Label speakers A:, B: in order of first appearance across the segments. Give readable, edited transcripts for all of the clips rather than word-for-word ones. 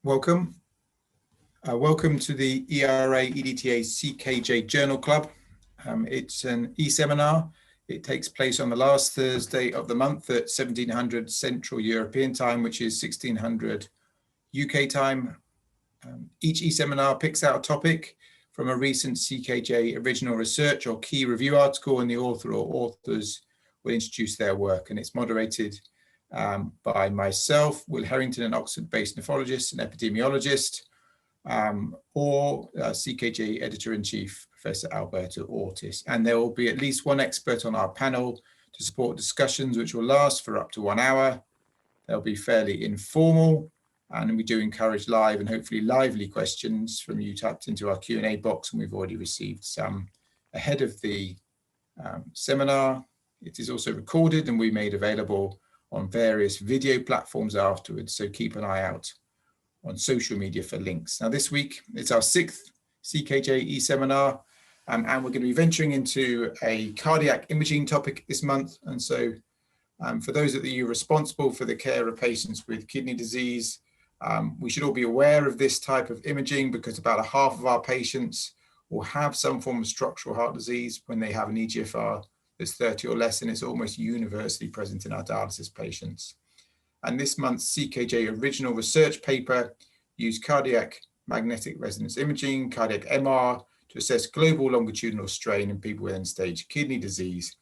A: welcome. Welcome to the ERA EDTA CKJ Journal Club. It's an e-seminar. It takes place on the last Thursday of the month at 1700 Central European Time, which is 1600 UK time. Each e-seminar picks out a topic from a recent CKJ original research or key review article, and the author or authors will introduce their work, and it's moderated by myself, Will Herrington, an Oxford-based nephrologist and epidemiologist, or CKJ Editor-in-Chief, Professor Alberto Ortiz. And there will be at least one expert on our panel to support discussions which will last for up to 1 hour. They'll be fairly informal, and we do encourage live and hopefully lively questions from you tapped into our Q&A box, and we've already received some ahead of the seminar. It is also recorded and we made available on various video platforms afterwards, so keep an eye out on social media for links. Now this week, it's our 6th CKJ e-seminar, and we're going to be venturing into a cardiac imaging topic this month. And so for those of you responsible for the care of patients with kidney disease, we should all be aware of this type of imaging, because about half of our patients will have some form of structural heart disease when they have an EGFR that's 30 or less, and it's almost universally present in our dialysis patients. And this month's CKJ original research paper used cardiac magnetic resonance imaging, cardiac MR, to assess global longitudinal strain in people with end-stage kidney disease.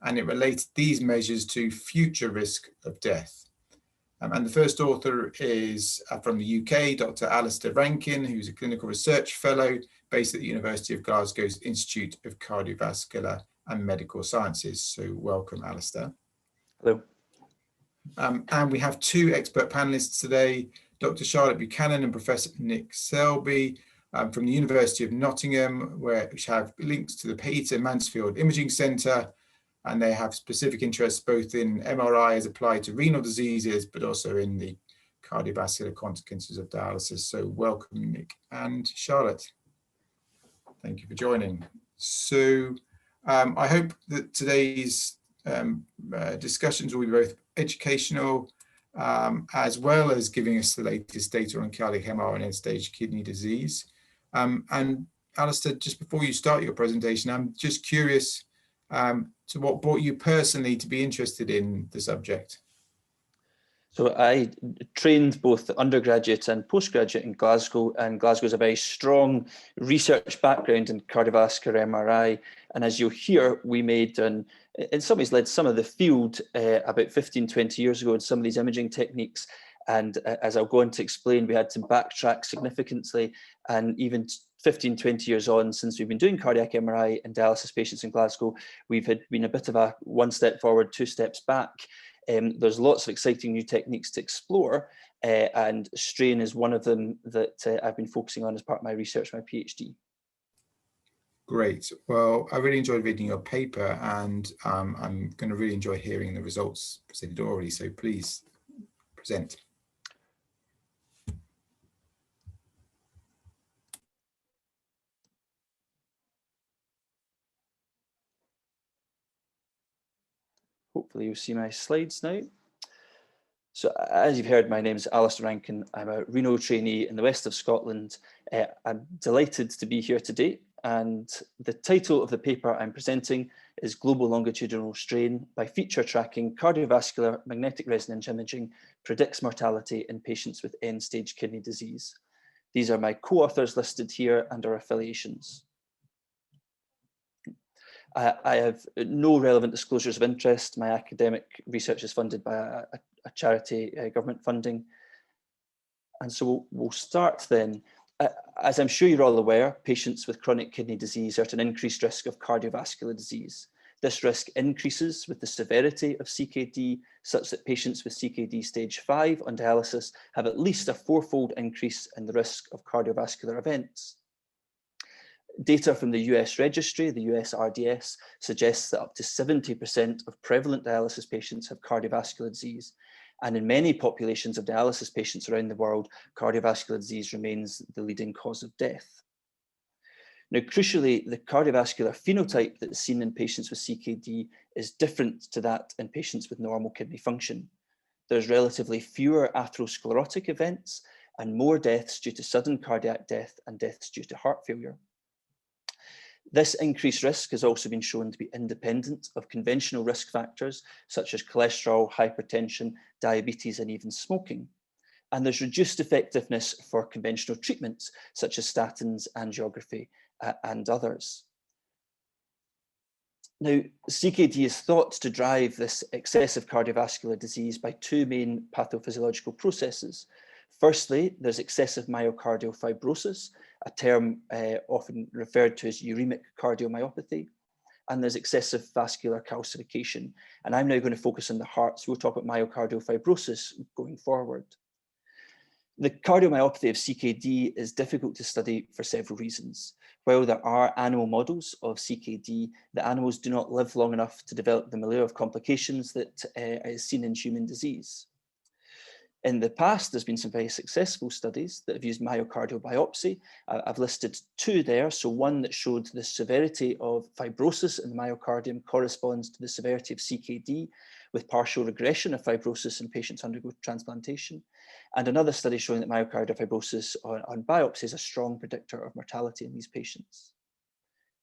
A: And it related these measures to future risk of death. And the first author is from the UK, Dr. Alastair Rankin, who's a clinical research fellow based at the University of Glasgow's Institute of Cardiovascular and Medical Sciences. So welcome, Alastair.
B: Hello.
A: And we have 2 expert panelists today, Dr. Charlotte Buchanan and Professor Nick Selby from the University of Nottingham, which have links to the Peter Mansfield Imaging Centre, and they have specific interests both in MRI as applied to renal diseases, but also in the cardiovascular consequences of dialysis. So welcome, Nick and Charlotte. Thank you for joining. So I hope that today's discussions will be both educational as well as giving us the latest data on cardiac MR and end-stage kidney disease. And Alastair, just before you start your presentation, I'm just curious to what brought you personally to be interested in the subject.
B: So I trained both undergraduate and postgraduate in Glasgow, and Glasgow has a very strong research background in cardiovascular MRI. And as you'll hear, we made, and in some ways led some of the field about 15, 20 years ago in some of these imaging techniques. And as I'll go on to explain, we had to backtrack significantly. And even 15, 20 years on, since we've been doing cardiac MRI in dialysis patients in Glasgow, we've been a bit of a 1 step forward, 2 steps back. There's lots of exciting new techniques to explore, and strain is one of them that I've been focusing on as part of my research, my PhD.
A: Great. Well, I really enjoyed reading your paper, and I'm going to really enjoy hearing the results presented orally. So please present.
B: Hopefully you'll see my slides now. So as you've heard, my name is Alastair Rankin. I'm a renal trainee in the west of Scotland. I'm delighted to be here today. And the title of the paper I'm presenting is Global Longitudinal Strain by Feature Tracking Cardiovascular Magnetic Resonance Imaging Predicts Mortality in Patients with End-Stage Kidney Disease. These are my co-authors listed here and our affiliations. I have no relevant disclosures of interest. My academic research is funded by a charity government funding. And so we'll start then. As I'm sure you're all aware, patients with chronic kidney disease are at an increased risk of cardiovascular disease. This risk increases with the severity of CKD, such that patients with CKD stage 5 on dialysis have at least a 4-fold increase in the risk of cardiovascular events. Data from the US registry, the US RDS, suggests that up to 70% of prevalent dialysis patients have cardiovascular disease. And in many populations of dialysis patients around the world, cardiovascular disease remains the leading cause of death. Now, crucially, the cardiovascular phenotype that is seen in patients with CKD is different to that in patients with normal kidney function. There's relatively fewer atherosclerotic events, and more deaths due to sudden cardiac death and deaths due to heart failure. This increased risk has also been shown to be independent of conventional risk factors such as cholesterol, hypertension, diabetes, and even smoking. And there's reduced effectiveness for conventional treatments such as statins, angiography, and others. Now, CKD is thought to drive this excessive cardiovascular disease by two main pathophysiological processes. Firstly, there's excessive myocardial fibrosis, a term often referred to as uremic cardiomyopathy, and there's excessive vascular calcification. And I'm now going to focus on the heart, so we'll talk about myocardial fibrosis going forward. The cardiomyopathy of CKD is difficult to study for several reasons. While there are animal models of CKD, the animals do not live long enough to develop the milieu of complications that is seen in human disease. In the past, there's been some very successful studies that have used myocardial biopsy. I've listed two there. So one that showed the severity of fibrosis in the myocardium corresponds to the severity of CKD, with partial regression of fibrosis in patients undergo transplantation. And another study showing that myocardial fibrosis on biopsy is a strong predictor of mortality in these patients.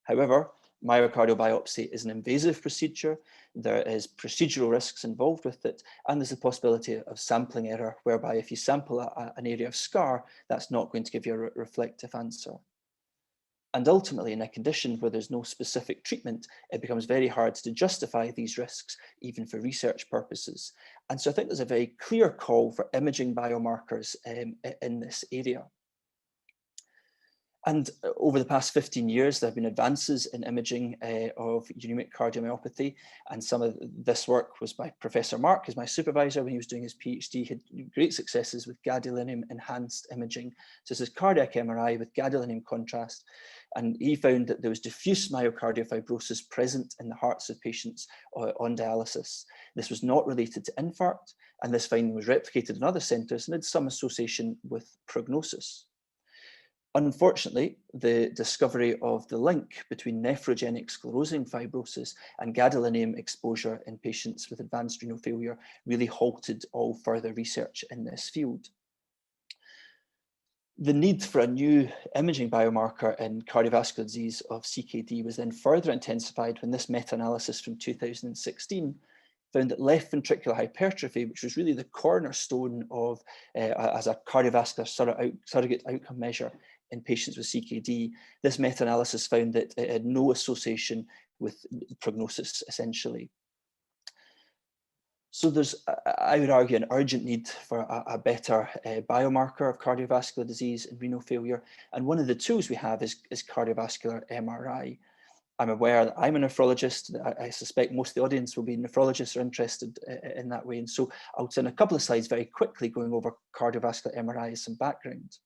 B: However, myocardial biopsy is an invasive procedure. There is procedural risks involved with it, and there's a possibility of sampling error, whereby if you sample an area of scar, that's not going to give you a reflective answer. And ultimately, in a condition where there's no specific treatment, it becomes very hard to justify these risks, even for research purposes. And so I think there's a very clear call for imaging biomarkers in this area. And over the past 15 years, there have been advances in imaging of uremic cardiomyopathy. And some of this work was by Professor Mark, as my supervisor when he was doing his PhD. He had great successes with gadolinium enhanced imaging. So this is cardiac MRI with gadolinium contrast. And he found that there was diffuse myocardial fibrosis present in the hearts of patients on dialysis. This was not related to infarct, and this finding was replicated in other centres and had some association with prognosis. Unfortunately, the discovery of the link between nephrogenic sclerosing fibrosis and gadolinium exposure in patients with advanced renal failure really halted all further research in this field. The need for a new imaging biomarker in cardiovascular disease of CKD was then further intensified when this meta-analysis from 2016 found that left ventricular hypertrophy, which was really the cornerstone of as a cardiovascular surrogate outcome measure in patients with CKD, this meta-analysis found that it had no association with prognosis, essentially. So there's, I would argue, an urgent need for a better biomarker of cardiovascular disease and renal failure. And one of the tools we have is cardiovascular MRI. I'm aware that I'm a nephrologist. I suspect most of the audience will be nephrologists or interested in that way. And so I'll send a couple of slides very quickly going over cardiovascular MRI as some background.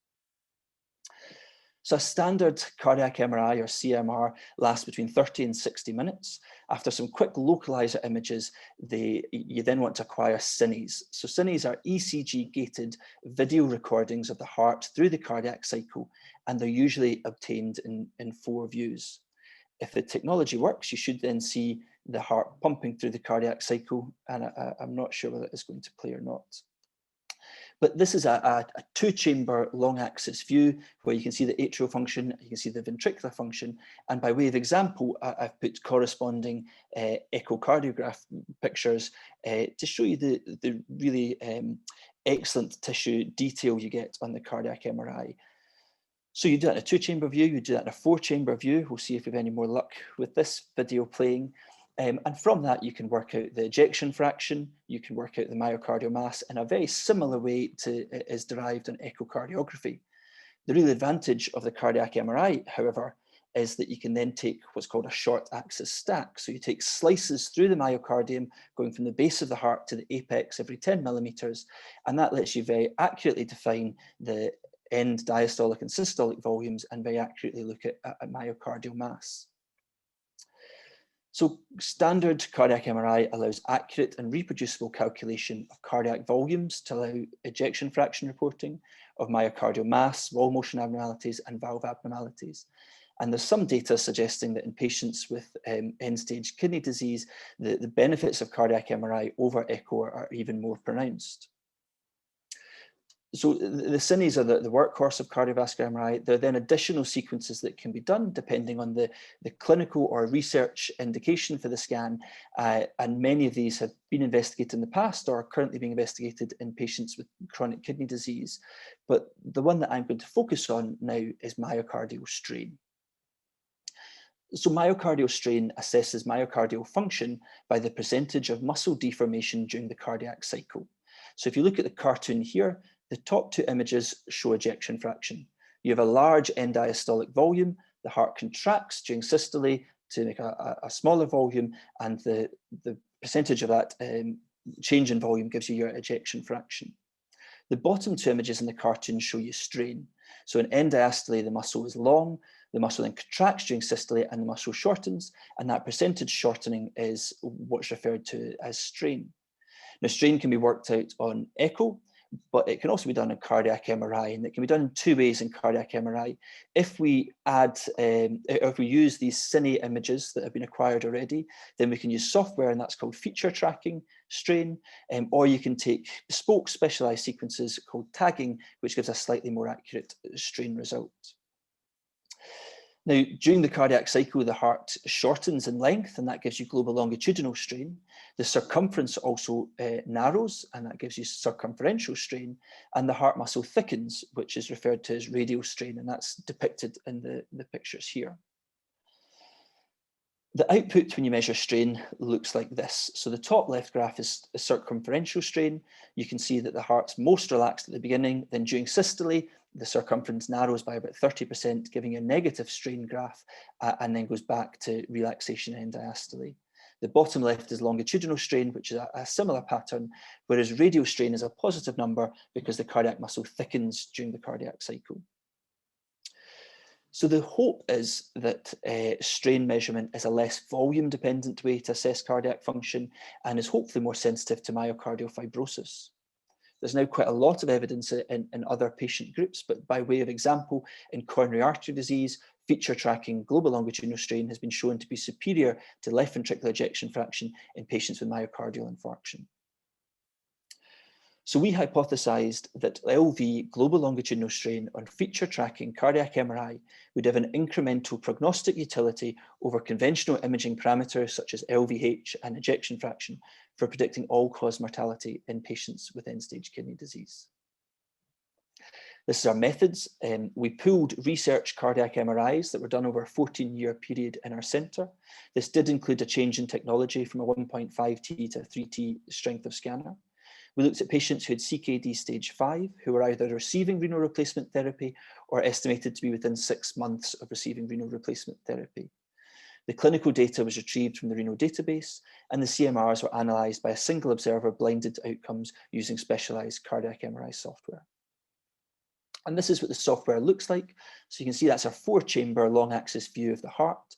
B: So a standard cardiac MRI or CMR lasts between 30 and 60 minutes. After some quick localizer images, you then want to acquire CINEs. So CINEs are ECG-gated video recordings of the heart through the cardiac cycle, and they're usually obtained in 4 views. If the technology works, you should then see the heart pumping through the cardiac cycle, and I'm not sure whether it's going to play or not. But this is a 2-chamber long axis view where you can see the atrial function, you can see the ventricular function. And by way of example, I've put corresponding echocardiograph pictures to show you the really excellent tissue detail you get on the cardiac MRI. So you do that in a 2-chamber view, you do that in a 4-chamber view. We'll see if we have any more luck with this video playing. And from that, you can work out the ejection fraction, you can work out the myocardial mass in a very similar way to is derived in echocardiography. The real advantage of the cardiac MRI, however, is that you can then take what's called a short axis stack. So you take slices through the myocardium, going from the base of the heart to the apex every 10 millimeters, and that lets you very accurately define the end diastolic and systolic volumes and very accurately look at myocardial mass. So standard cardiac MRI allows accurate and reproducible calculation of cardiac volumes to allow ejection fraction reporting of myocardial mass, wall motion abnormalities, and valve abnormalities. And there's some data suggesting that in patients with end-stage kidney disease, the benefits of cardiac MRI over echo are even more pronounced. So the cines are the workhorse of cardiovascular MRI. There are then additional sequences that can be done depending on the clinical or research indication for the scan. And many of these have been investigated in the past or are currently being investigated in patients with chronic kidney disease. But the one that I'm going to focus on now is myocardial strain. So myocardial strain assesses myocardial function by the percentage of muscle deformation during the cardiac cycle. So if you look at the cartoon here, the top two images show ejection fraction. You have a large end diastolic volume, the heart contracts during systole to make a smaller volume, and the percentage of that change in volume gives you your ejection fraction. The bottom two images in the cartoon show you strain. So in end diastole, the muscle is long, the muscle then contracts during systole and the muscle shortens, and that percentage shortening is what's referred to as strain. Now, strain can be worked out on echo, but it can also be done in cardiac MRI, and it can be done in two ways in cardiac MRI. If we use these cine images that have been acquired already, then we can use software, and that's called feature tracking strain, or you can take bespoke specialized sequences called tagging, which gives a slightly more accurate strain result. Now, during the cardiac cycle, the heart shortens in length, and that gives you global longitudinal strain. The circumference also narrows, and that gives you circumferential strain. And the heart muscle thickens, which is referred to as radial strain, and that's depicted in the pictures here. The output when you measure strain looks like this. So the top left graph is a circumferential strain. You can see that the heart's most relaxed at the beginning, then during systole, the circumference narrows by about 30%, giving a negative strain graph, and then goes back to relaxation in diastole. The bottom left is longitudinal strain, which is a similar pattern, whereas radial strain is a positive number because the cardiac muscle thickens during the cardiac cycle. So the hope is that strain measurement is a less volume dependent way to assess cardiac function and is hopefully more sensitive to myocardial fibrosis. There's now quite a lot of evidence in other patient groups, but by way of example, in coronary artery disease, feature tracking global longitudinal strain has been shown to be superior to left ventricular ejection fraction in patients with myocardial infarction. So we hypothesized that LV, global longitudinal strain, on feature tracking cardiac MRI would have an incremental prognostic utility over conventional imaging parameters such as LVH and ejection fraction for predicting all-cause mortality in patients with end-stage kidney disease. This is our methods. We pooled research cardiac MRIs that were done over a 14-year period in our centre. This did include a change in technology from a 1.5T to a 3T strength of scanner. We looked at patients who had CKD stage 5, who were either receiving renal replacement therapy or estimated to be within 6 months of receiving renal replacement therapy. The clinical data was retrieved from the renal database, and the CMRs were analysed by a single observer blinded to outcomes using specialised cardiac MRI software. And this is what the software looks like. So you can see that's a 4-chamber long axis view of the heart.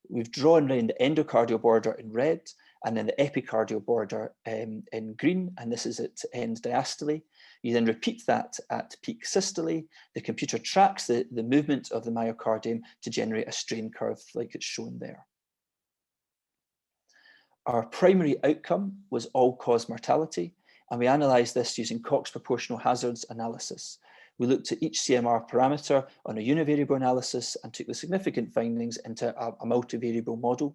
B: We've drawn around the endocardial border in red, and then the epicardial border in green, and this is at end diastole. You then repeat that at peak systole. The computer tracks the movement of the myocardium to generate a strain curve like it's shown there. Our primary outcome was all-cause mortality, and we analysed this using Cox proportional hazards analysis. We looked at each CMR parameter on a univariable analysis and took the significant findings into a multivariable model.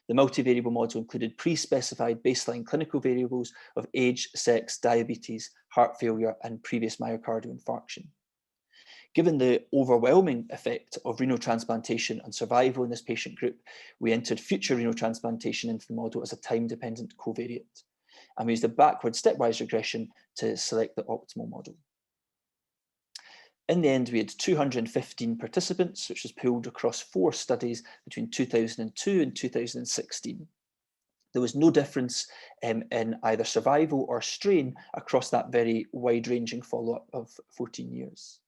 B: The multivariable model included pre-specified baseline clinical variables of age, sex, diabetes, heart failure, and previous myocardial infarction. Given the overwhelming effect of renal transplantation on survival in this patient group, we entered future renal transplantation into the model as a time-dependent covariate. And we used a backward stepwise regression to select the optimal model. In the end, we had 215 participants, which was pooled across 4 studies between 2002 and 2016. There was no difference in either survival or strain across that very wide-ranging follow-up of 14 years.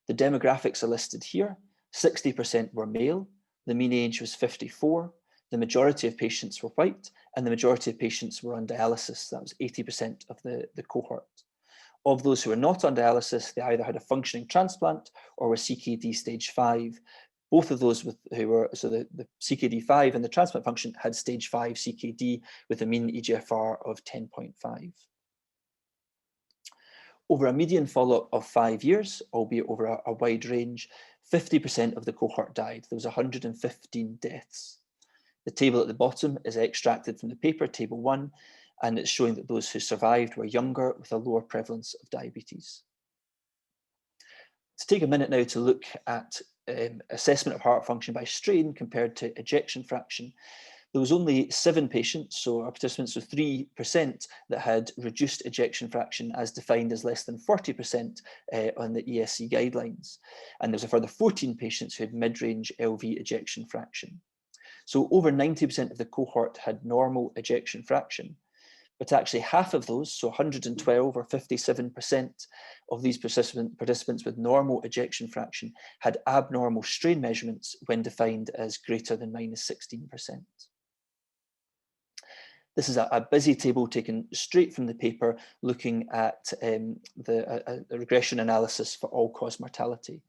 B: The demographics are listed here. 60% were male, the mean age was 54, the majority of patients were white, and the majority of patients were on dialysis. That was 80% of the cohort. Of those who were not on dialysis, they either had a functioning transplant or were CKD stage 5. Both of those who were, so the CKD 5 and the transplant function had stage 5 CKD with a mean eGFR of 10.5. Over a median follow-up of 5 years, albeit over a wide range, 50% of the cohort died. There was 115 deaths. The table at the bottom is extracted from the paper, table 1, and it's showing that those who survived were younger with a lower prevalence of diabetes. To take a minute now to look at assessment of heart function by strain compared to ejection fraction. There was only 7 patients, so our participants were 3%, that had reduced ejection fraction as defined as less than 40% on the ESC guidelines. And there was a further 14 patients who had mid-range LV ejection fraction. So over 90% of the cohort had normal ejection fraction, but actually half of those, so 112 or 57% of these participants with normal ejection fraction had abnormal strain measurements when defined as greater than -16%. This is a busy table taken straight from the paper looking at the regression analysis for all-cause mortality.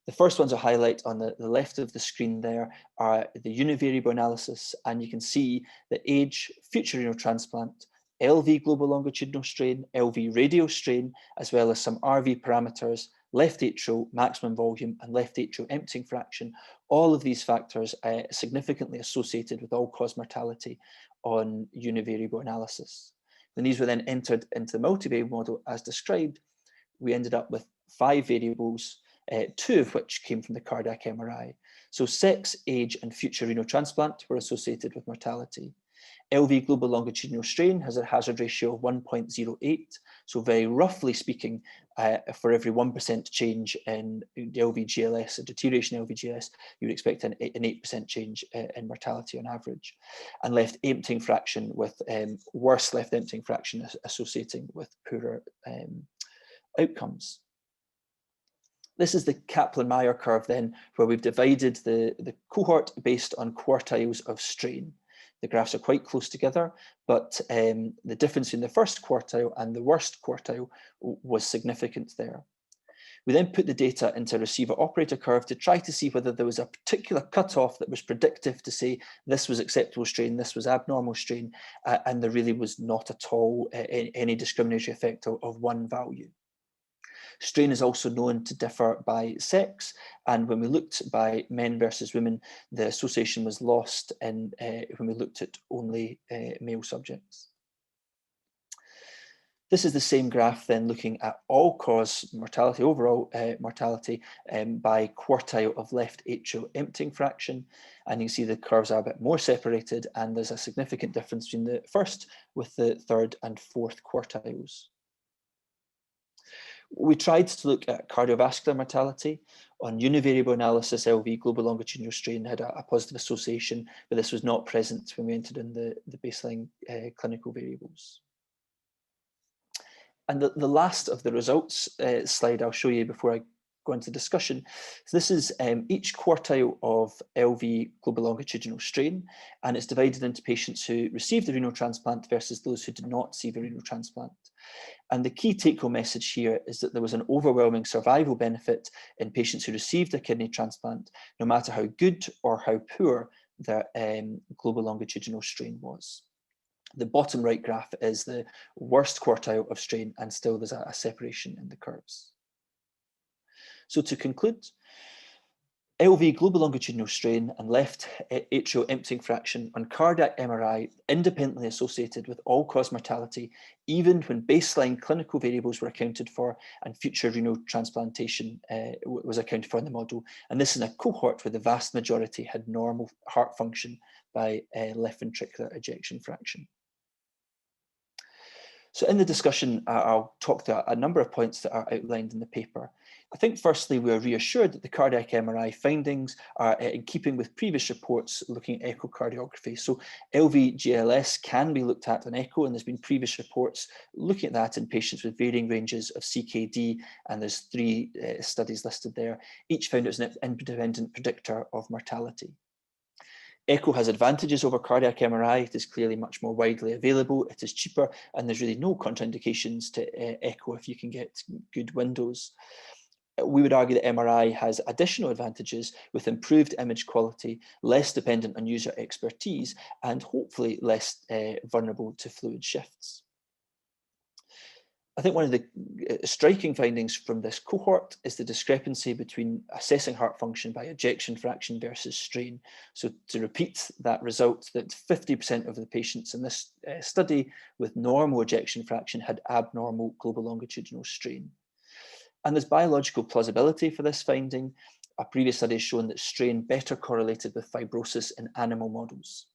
B: The first ones I highlight on the left of the screen there are the univariable analysis, and you can see the age, future renal transplant, LV global longitudinal strain, LV radial strain, as well as some RV parameters, left atrial maximum volume and left atrial emptying fraction. All of these factors are significantly associated with all-cause mortality on univariable analysis. And these were then entered into the multivariable model as described. We ended up with 5 variables, 2 of which came from the cardiac MRI. So sex, age, and future renal transplant were associated with mortality. LV global longitudinal strain has a hazard ratio of 1.08. So very roughly speaking, for every 1% change in the LV-GLS, a deterioration in LV-GLS, you would expect an 8% change in mortality on average. And left emptying fraction with worse left emptying fraction associating with poorer outcomes. This is the Kaplan-Meier curve then, where we've divided the cohort based on quartiles of strain. The graphs are quite close together, but the difference in the first quartile and the worst quartile was significant there. We then put the data into a receiver operator curve to try to see whether there was a particular cutoff that was predictive to say this was acceptable strain, this was abnormal strain, and there really was not at all any discriminatory effect of one value. Strain is also known to differ by sex, and when we looked by men versus women, the association was lost when we looked at only male subjects. This is the same graph then looking at all-cause mortality, overall mortality by quartile of left atrial emptying fraction, and you can see the curves are a bit more separated, and there's a significant difference between the first with the third and fourth quartiles. We tried to look at cardiovascular mortality. On univariable analysis, LV global longitudinal strain had a positive association, but this was not present when we entered in the baseline clinical variables. And the last of the results slide I'll show you before I go into discussion. So this is each quartile of LV global longitudinal strain, and it's divided into patients who received a renal transplant versus those who did not receive a renal transplant. And the key take-home message here is that there was an overwhelming survival benefit in patients who received a kidney transplant, no matter how good or how poor their global longitudinal strain was. The bottom right graph is the worst quartile of strain, and still there's a separation in the curves. So to conclude, LV global longitudinal strain and left atrial emptying fraction on cardiac MRI independently associated with all-cause mortality, even when baseline clinical variables were accounted for and future renal transplantation was accounted for in the model. And this is a cohort where the vast majority had normal heart function by left ventricular ejection fraction. So in the discussion, I'll talk to a number of points that are outlined in the paper. I think firstly, we are reassured that the cardiac MRI findings are in keeping with previous reports looking at echocardiography. So LV-GLS can be looked at on echo, and there's been previous reports looking at that in patients with varying ranges of CKD, and there's 3 studies listed there. Each found it was an independent predictor of mortality. Echo has advantages over cardiac MRI. It is clearly much more widely available. It is cheaper, and there's really no contraindications to echo if you can get good windows. We would argue that MRI has additional advantages with improved image quality, less dependent on user expertise, and hopefully less vulnerable to fluid shifts. I think one of the striking findings from this cohort is the discrepancy between assessing heart function by ejection fraction versus strain. So to repeat that result, that 50% of the patients in this study with normal ejection fraction had abnormal global longitudinal strain. And there's biological plausibility for this finding. A previous study has shown that strain better correlated with fibrosis in animal models.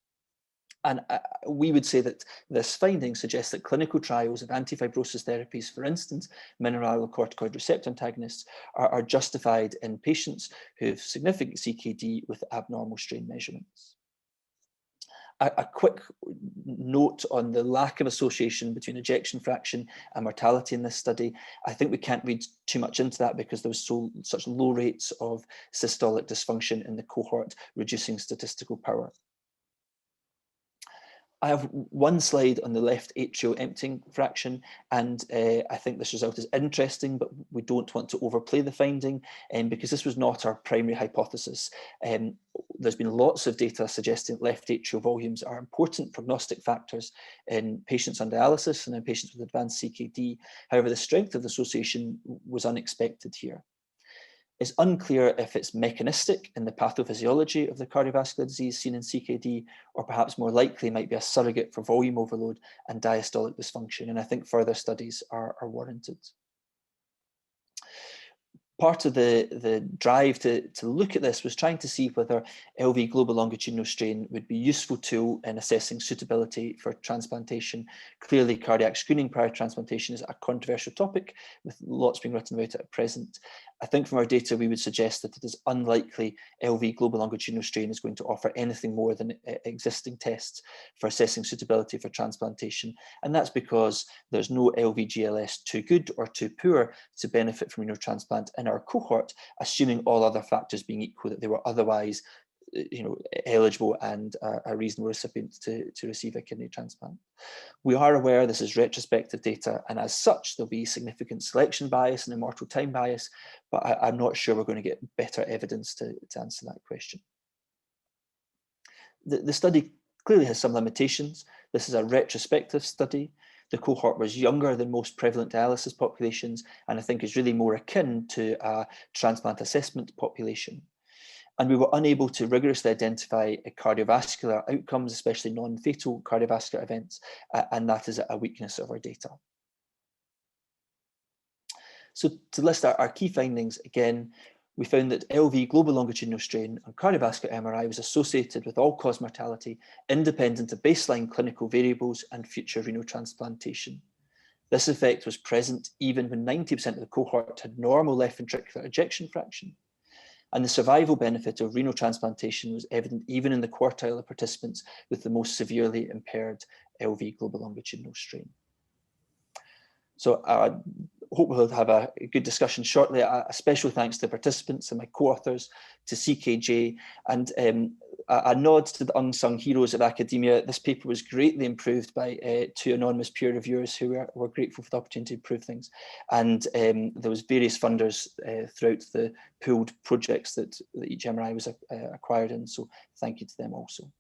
B: And we would say that this finding suggests that clinical trials of antifibrosis therapies, for instance, mineralocorticoid receptor antagonists, are justified in patients who have significant CKD with abnormal strain measurements. A quick note on the lack of association between ejection fraction and mortality in this study. I think we can't read too much into that because there was such low rates of systolic dysfunction in the cohort, reducing statistical power. I have one slide on the left atrial emptying fraction, and I think this result is interesting, but we don't want to overplay the finding because this was not our primary hypothesis. There's been lots of data suggesting left atrial volumes are important prognostic factors in patients on dialysis and in patients with advanced CKD. However, the strength of the association was unexpected here. It's unclear if it's mechanistic in the pathophysiology of the cardiovascular disease seen in CKD, or perhaps more likely might be a surrogate for volume overload and diastolic dysfunction. And I think further studies are warranted. Part of the drive to look at this was trying to see whether LV global longitudinal strain would be a useful tool in assessing suitability for transplantation. Clearly, cardiac screening prior to transplantation is a controversial topic, with lots being written about it at present. I think from our data, we would suggest that it is unlikely LV global longitudinal strain is going to offer anything more than existing tests for assessing suitability for transplantation. And that's because there's no LV-GLS too good or too poor to benefit from renal transplant in our cohort, assuming all other factors being equal, that they were otherwise eligible and a reasonable recipient to receive a kidney transplant. We are aware this is retrospective data, and as such, there'll be significant selection bias and immortal time bias, but I'm not sure we're going to get better evidence to answer that question. The study clearly has some limitations. This is a retrospective study. The cohort was younger than most prevalent dialysis populations, and I think is really more akin to a transplant assessment population. And we were unable to rigorously identify cardiovascular outcomes, especially non-fatal cardiovascular events, and that is a weakness of our data. So to list our key findings again, we found that LV global longitudinal strain on cardiovascular MRI was associated with all-cause mortality, independent of baseline clinical variables and future renal transplantation. This effect was present even when 90% of the cohort had normal left ventricular ejection fraction. And the survival benefit of renal transplantation was evident even in the quartile of participants with the most severely impaired LV global longitudinal strain. So I hope we'll have a good discussion shortly. A special thanks to the participants and my co-authors, to CKJ, and a nod to the unsung heroes of academia. This paper was greatly improved by two anonymous peer reviewers who were grateful for the opportunity to improve things. And there was various funders throughout the pooled projects that each MRI was acquired in. So thank you to them also.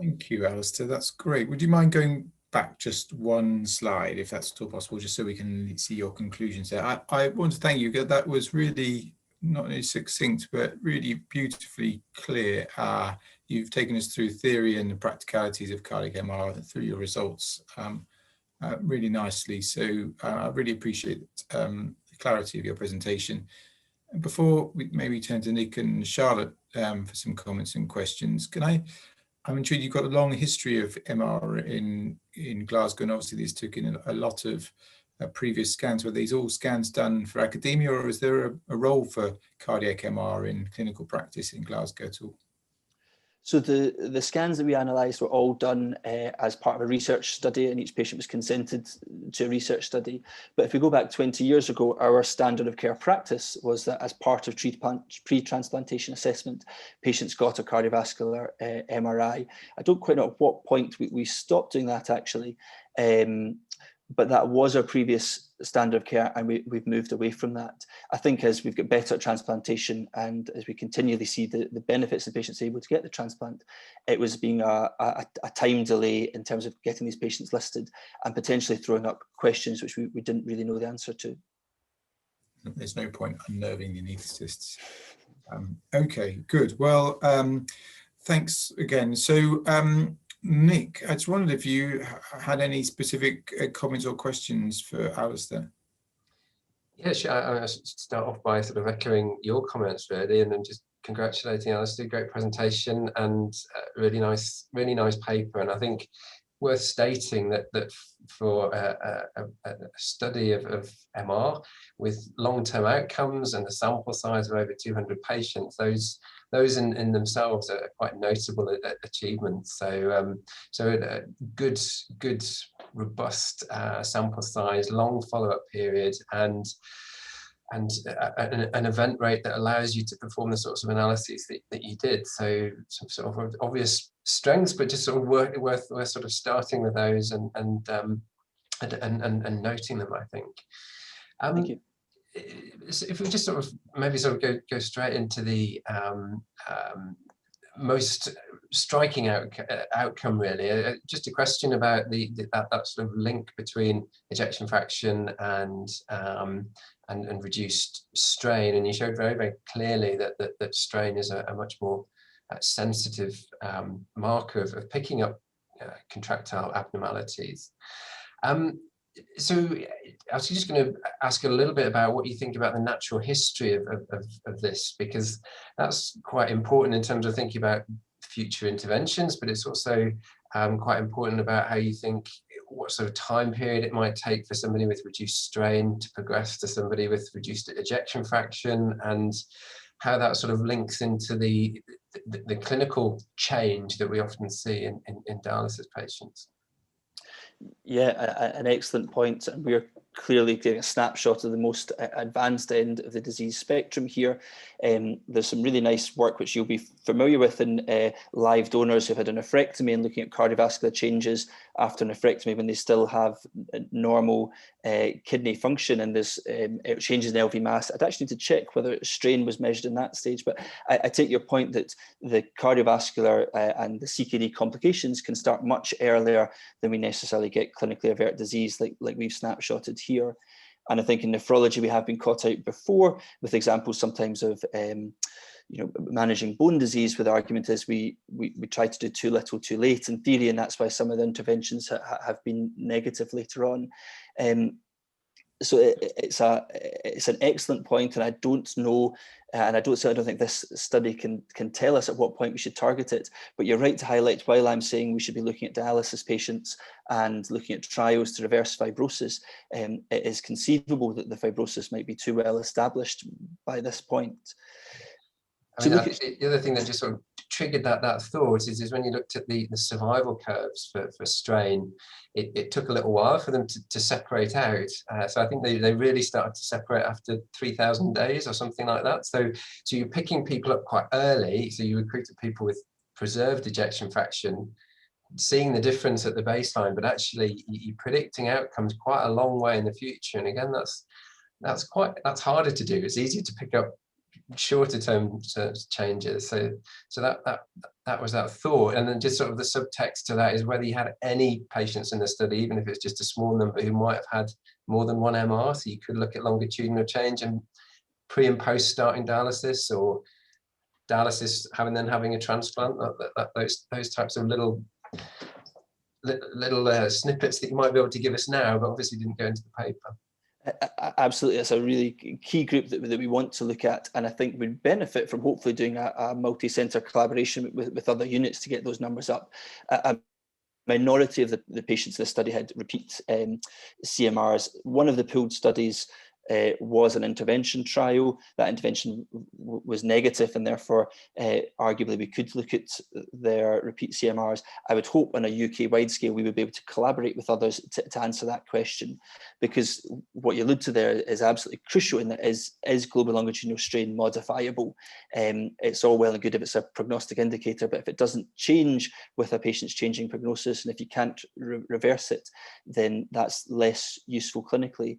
A: Thank you, Alastair. That's great. Would you mind going back just one slide, if that's at all possible, just so we can see your conclusions there? I want to thank you. That was really not only succinct, but really beautifully clear. You've taken us through theory and the practicalities of cardiac MR through your results really nicely. So I really appreciate the clarity of your presentation. And before we maybe turn to Nick and Charlotte for some comments and questions, I'm intrigued. You've got a long history of MR in Glasgow, and obviously these took in a lot of previous scans. Were these all scans done for academia, or is there a role for cardiac MR in clinical practice in Glasgow at all?
B: So the scans that we analysed were all done as part of a research study, and each patient was consented to a research study. But if we go back 20 years ago, our standard of care practice was that as part of pre-transplantation assessment, patients got a cardiovascular MRI. I don't quite know at what point we stopped doing that, actually. but that was our previous standard of care, and we've moved away from that. I think as we've got better at transplantation, and as we continually see the benefits of patients able to get the transplant, it was being a time delay in terms of getting these patients listed and potentially throwing up questions which we didn't really know the answer to.
A: There's no point unnerving the anaesthetists. Okay, good. Well, thanks again. So, Nick, I just wondered if you had any specific comments or questions for Alastair.
C: Yeah, sure. I should start off by sort of echoing your comments, really, and then just congratulating Alastair. Great presentation and really nice paper. And I think worth stating that for a study of MR with long-term outcomes and a sample size of over 200 patients, those in themselves are quite notable achievements. So a good robust sample size, long follow-up period, and an event rate that allows you to perform the sorts of analyses that you did. So some sort of obvious strengths, but just sort of worth sort of starting with those and noting them, I think.
B: Thank you.
C: If we just sort of maybe sort of go straight into the most striking outcome, really, just a question about that sort of link between ejection fraction and reduced strain, and you showed very, very clearly that strain is a much more sensitive marker of picking up contractile abnormalities. So I was just going to ask a little bit about what you think about the natural history of this, because that's quite important in terms of thinking about future interventions, but it's also quite important about how you think what sort of time period it might take for somebody with reduced strain to progress to somebody with reduced ejection fraction, and how that sort of links into the clinical change that we often see in dialysis patients.
B: Yeah, an excellent point. And we're clearly getting a snapshot of the most advanced end of the disease spectrum here. There's some really nice work which you'll be familiar with in live donors who've had a nephrectomy and looking at cardiovascular changes after nephrectomy when they still have normal kidney function, and there's changes in LV mass. I'd actually need to check whether strain was measured in that stage, but I take your point that the cardiovascular and the CKD complications can start much earlier than we necessarily get clinically overt disease like we've snapshotted here. And I think in nephrology we have been caught out before with examples sometimes of managing bone disease, where the argument is we try to do too little too late in theory, and that's why some of the interventions have been negative later on. So it's an excellent point, and I don't know, and I don't think this study can tell us at what point we should target it. But you're right to highlight, while I'm saying we should be looking at dialysis patients and looking at trials to reverse fibrosis, it is conceivable that the fibrosis might be too well established by this point.
C: I mean, the other thing that just sort of triggered that thought is when you looked at the survival curves for strain, it took a little while for them to separate out. So I think they really started to separate after 3,000 days or something like that. So you're picking people up quite early. So you recruited people with preserved ejection fraction, seeing the difference at the baseline, but actually you're predicting outcomes quite a long way in the future. And again, that's harder to do. It's easier to pick up shorter term changes. So that was that thought. And then just sort of the subtext to that is whether you had any patients in the study, even if it's just a small number, who might have had more than one MR. So you could look at longitudinal change and pre and post starting dialysis, or dialysis having a transplant. Those types of little snippets that you might be able to give us now, but obviously didn't go into the paper.
B: Absolutely, that's a really key group that we want to look at, and I think we'd benefit from hopefully doing a multi-center collaboration with other units to get those numbers up. A minority of the patients in the study had repeat CMRs. One of the pooled studies was an intervention trial. That intervention was negative, and therefore arguably we could look at their repeat CMRs. I would hope on a UK-wide scale we would be able to collaborate with others to answer that question, because what you allude to there is absolutely crucial in that is global longitudinal strain modifiable. It's all well and good if it's a prognostic indicator, but if it doesn't change with a patient's changing prognosis, and if you can't reverse it, then that's less useful clinically.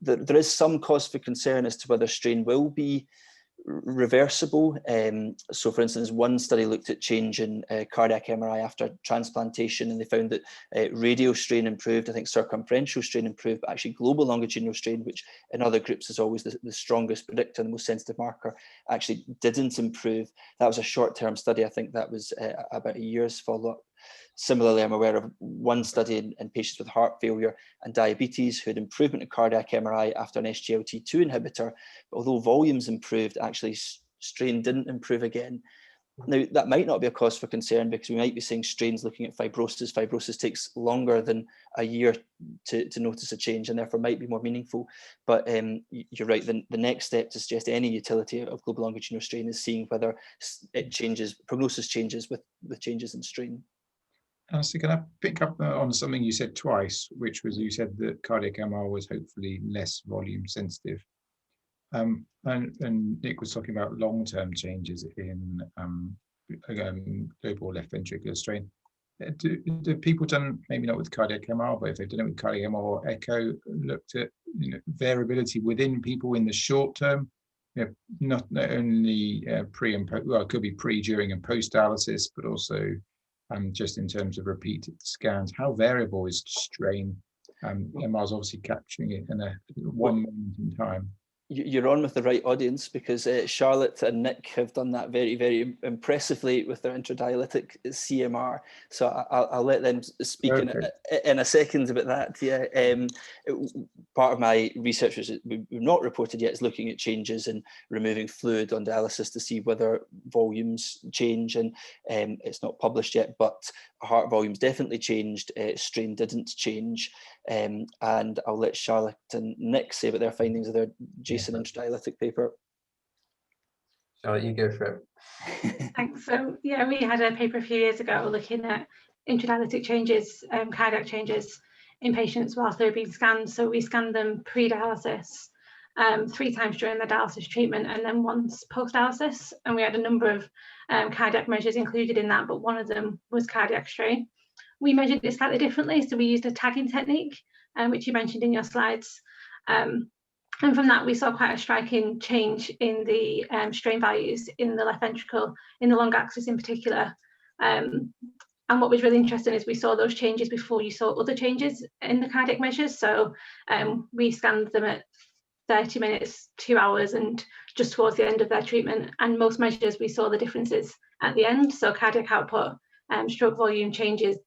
B: There is some cause for concern as to whether strain will be reversible. So for instance, one study looked at change in cardiac MRI after transplantation, and they found that radial strain improved, I think circumferential strain improved, but actually global longitudinal strain, which in other groups is always the strongest predictor, the most sensitive marker, actually didn't improve. That was a short-term study. I think that was about a year's follow-up. Similarly, I'm aware of one study in patients with heart failure and diabetes who had improvement in cardiac MRI after an SGLT2 inhibitor, but although volumes improved, actually strain didn't improve again. Now, that might not be a cause for concern, because we might be seeing strains looking at fibrosis. Fibrosis takes longer than a year to notice a change, and therefore might be more meaningful. But you're right, the next step to suggest any utility of global longitudinal strain is seeing whether it changes, prognosis changes with changes in strain.
A: So can I pick up on something you said twice, which was you said that cardiac MR was hopefully less volume sensitive. And Nick was talking about long-term changes in global left ventricular strain. Do people done, maybe not with cardiac MR, but if they've done it with cardiac MR or echo, looked at variability within people in the short term, not only pre and post, well, it could be pre, during, and post dialysis, but also just in terms of repeated scans? How variable is strain? MR is obviously capturing it in one moment in time.
B: You're on with the right audience, because Charlotte and Nick have done that very, very impressively with their intradialytic CMR. So I'll let them speak in a second about that. Yeah, part of my research, which we've not reported yet, is looking at changes in removing fluid on dialysis to see whether volumes change, and it's not published yet, but heart volumes definitely changed. Strain didn't change, and I'll let Charlotte and Nick say about their findings of their Jason intradialytic paper.
C: Charlotte, you go for
D: it. Thanks. So yeah, we had a paper a few years ago looking at intradialytic changes, cardiac changes in patients whilst they were being scanned. So we scanned them pre-dialysis, 3 times during the dialysis treatment, and then once post-dialysis. And we had a number of cardiac measures included in that, but one of them was cardiac strain. We measured it slightly differently. So we used a tagging technique, which you mentioned in your slides. And from that, we saw quite a striking change in the strain values in the left ventricle, in the long axis in particular. And what was really interesting is we saw those changes before you saw other changes in the cardiac measures. So we scanned them at 30 minutes, 2 hours, and just towards the end of their treatment. And most measures, we saw the differences at the end. So cardiac output, stroke volume changes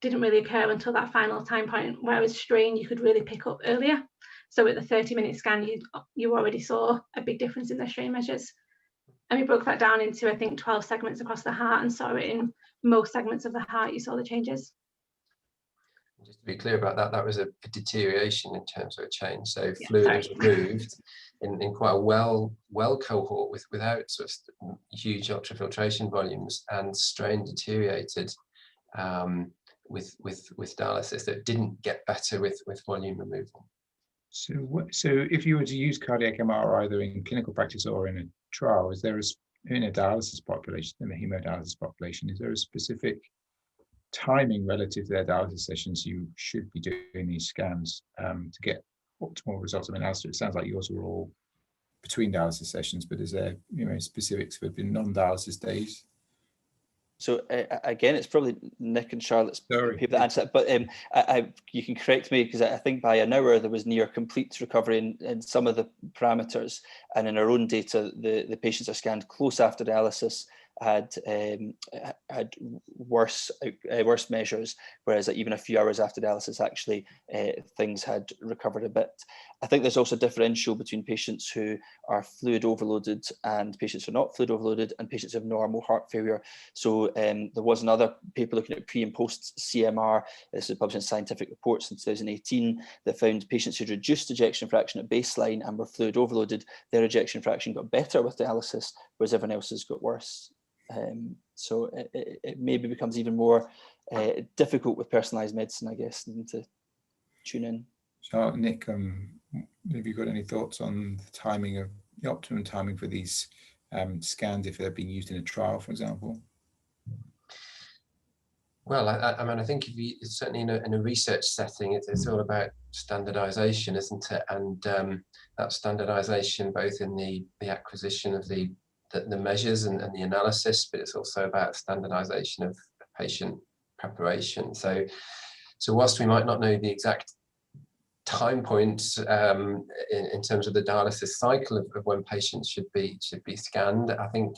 D: didn't really occur until that final time point, whereas strain you could really pick up earlier. So at the 30-minute scan, you already saw a big difference in their strain measures. And we broke that down into, I think, 12 segments across the heart, and saw it in most segments of the heart, you saw the changes.
C: Just to be clear about that, that was a deterioration in terms of a change. So fluid was removed in quite a well cohort without sort of huge ultrafiltration volumes, and strain deteriorated with dialysis that didn't get better with volume removal.
A: So if you were to use cardiac MR either in clinical practice or in a trial, is there in a dialysis population, in the hemodialysis population, is there a specific timing relative to their dialysis sessions you should be doing these scans to get optimal results? I mean, Alastair, it sounds like yours were all between dialysis sessions, but is there specifics for the non-dialysis days?
B: So again, it's probably Nick and Charlotte's people that answer that, but you can correct me, because I think by an hour there was near complete recovery in some of the parameters, and in our own data, the patients are scanned close after dialysis, had worse measures, whereas even a few hours after dialysis, actually things had recovered a bit. I think there's also a differential between patients who are fluid overloaded and patients who are not fluid overloaded, and patients who have normal heart failure. So there was another paper looking at pre and post CMR, this is published in Scientific Reports in 2018, that found patients who reduced ejection fraction at baseline and were fluid overloaded, their ejection fraction got better with dialysis, whereas everyone else's got worse. So it maybe becomes even more difficult with personalised medicine, I guess, than to tune in.
A: So Nick, have you got any thoughts on the timing of the optimum timing for these scans if they're being used in a trial, for example?
C: Well, I mean, I think if you, certainly in a research setting, it's all about standardization, isn't it? And that standardization, both in the acquisition of the measures and the analysis, but it's also about standardization of patient preparation. So whilst we might not know the exact time points in terms of the dialysis cycle of when patients should be scanned, I think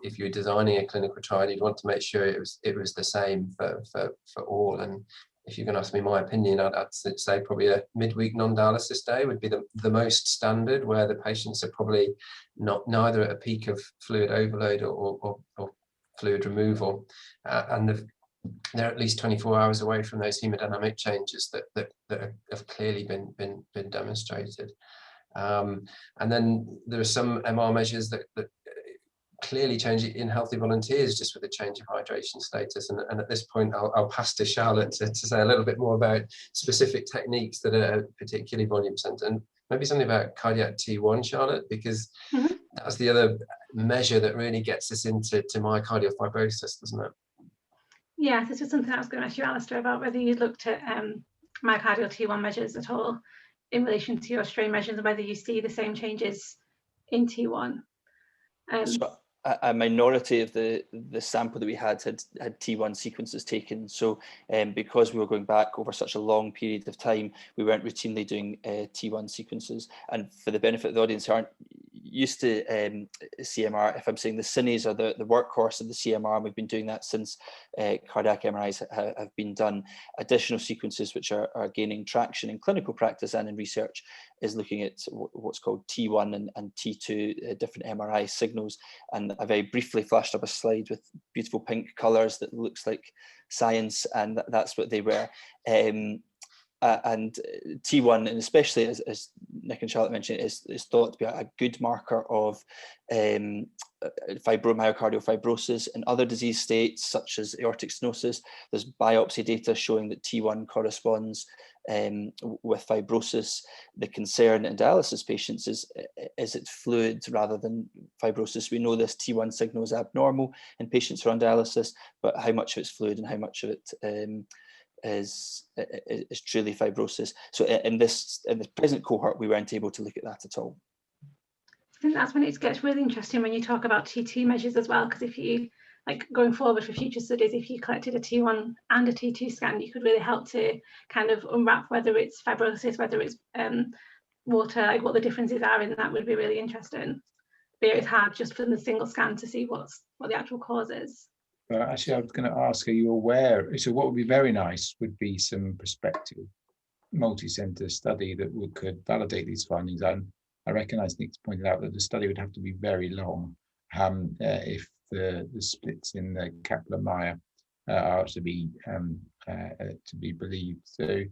C: if you're designing a clinical trial, you'd want to make sure it was the same for all. And if you're going to ask me my opinion, I'd say probably a midweek non-dialysis day would be the most standard, where the patients are probably neither at a peak of fluid overload or fluid removal, and they're at least 24 hours away from those hemodynamic changes that have clearly been demonstrated. And then there are some MR measures that clearly change in healthy volunteers just with the change of hydration status. And at this point, I'll pass to Charlotte to say a little bit more about specific techniques that are particularly volume centered, and maybe something about cardiac T1, Charlotte, because that's the other measure that really gets us into myocardial fibrosis, doesn't it?
D: Yeah, this was something I was going to ask you, Alastair, about whether you looked at myocardial T1 measures at all in relation to your strain measures, and whether you see the same changes in T1.
B: So a minority of the sample that we had T1 sequences taken. So because we were going back over such a long period of time, we weren't routinely doing T1 sequences. And for the benefit of the audience who aren't used to CMR, if I'm saying the cines are the workhorse of the CMR, and we've been doing that since cardiac MRIs have been done. Additional sequences which are gaining traction in clinical practice and in research is looking at what's called T1 and T2 different MRI signals. And I very briefly flashed up a slide with beautiful pink colours that looks like science, and that's what they were. And T1, and especially as Nick and Charlotte mentioned, is thought to be a good marker of myocardial fibrosis. In other disease states, such as aortic stenosis, there's biopsy data showing that T1 corresponds with fibrosis. The concern in dialysis patients is it fluid rather than fibrosis. We know this T1 signal is abnormal in patients who are on dialysis, but how much of it's fluid and how much of it is truly fibrosis. So in the present cohort, we weren't able to look at that at all.
D: I think that's when it gets really interesting when you talk about T2 measures as well, because if you, like, going forward for future studies, if you collected a T1 and a T2 scan, you could really help to kind of unwrap whether it's fibrosis, whether it's water, like what the differences are, and that would be really interesting. But it's hard just from the single scan to see what the actual cause is.
A: Actually, I was going to ask, are you aware? So what would be very nice would be some prospective multi-center study that could validate these findings. And I recognise Nick's pointed out that the study would have to be very long if the splits in the Kaplan-Meier are to be believed. So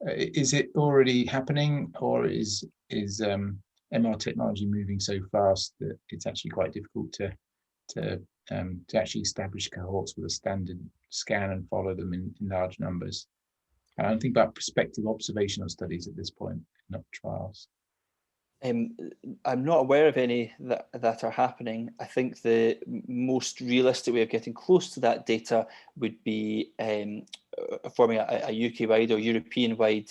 A: is it already happening, or is MR technology moving so fast that it's actually quite difficult to actually establish cohorts with a standard scan and follow them in large numbers? And I'm thinking about prospective observational studies at this point, not trials.
B: I'm not aware of any that are happening. I think the most realistic way of getting close to that data would be forming a UK-wide or European-wide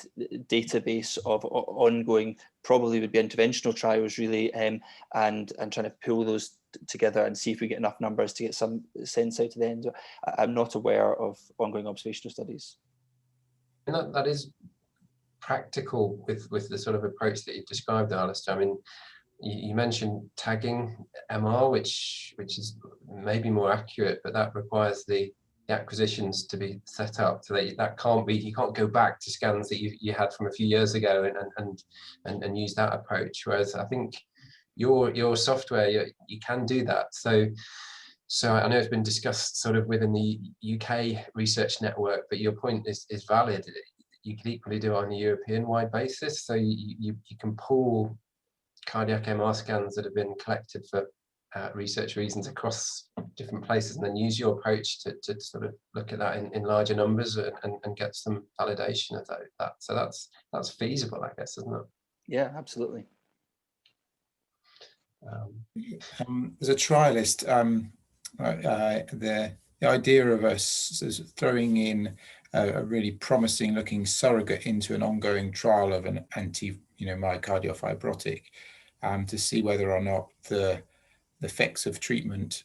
B: database of ongoing, probably would be interventional trials really, and trying to pull those together and see if we get enough numbers to get some sense out of the end. I'm not aware of ongoing observational studies.
C: And that is practical with the sort of approach that you've described, Alastair. I mean, you mentioned tagging MR, which is maybe more accurate, but that requires the acquisitions to be set up so that can't be, you can't go back to scans that you had from a few years ago and use that approach. Whereas I think your software, you can do that. So I know it's been discussed sort of within the UK research network, but your point is valid. You can equally do it on a European-wide basis. So you can pull cardiac MR scans that have been collected for research reasons across different places, and then use your approach to sort of look at that in larger numbers and get some validation of that. So that's feasible, I guess, isn't it?
B: Yeah, absolutely.
A: As a trialist, the idea of us throwing in a really promising looking surrogate into an ongoing trial of an myocardial fibrotic, to see whether or not the effects of treatment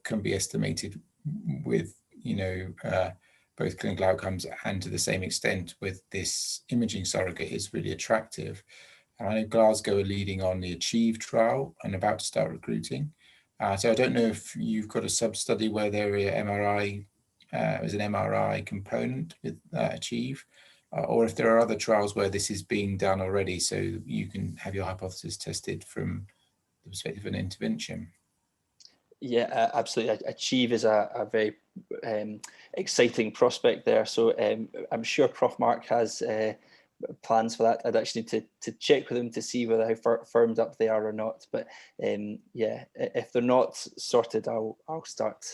A: can be estimated with both clinical outcomes and to the same extent with this imaging surrogate is really attractive. And I know Glasgow are leading on the Achieve trial and about to start recruiting. So I don't know if you've got a sub-study where there is an MRI component with Achieve, or if there are other trials where this is being done already, so you can have your hypothesis tested from the perspective of an intervention.
B: Yeah, absolutely. Achieve is a very exciting prospect there. So I'm sure Prof. Mark has plans for that. I'd actually need to check with them to see whether how firmed up they are or not. But yeah, if they're not sorted, I'll start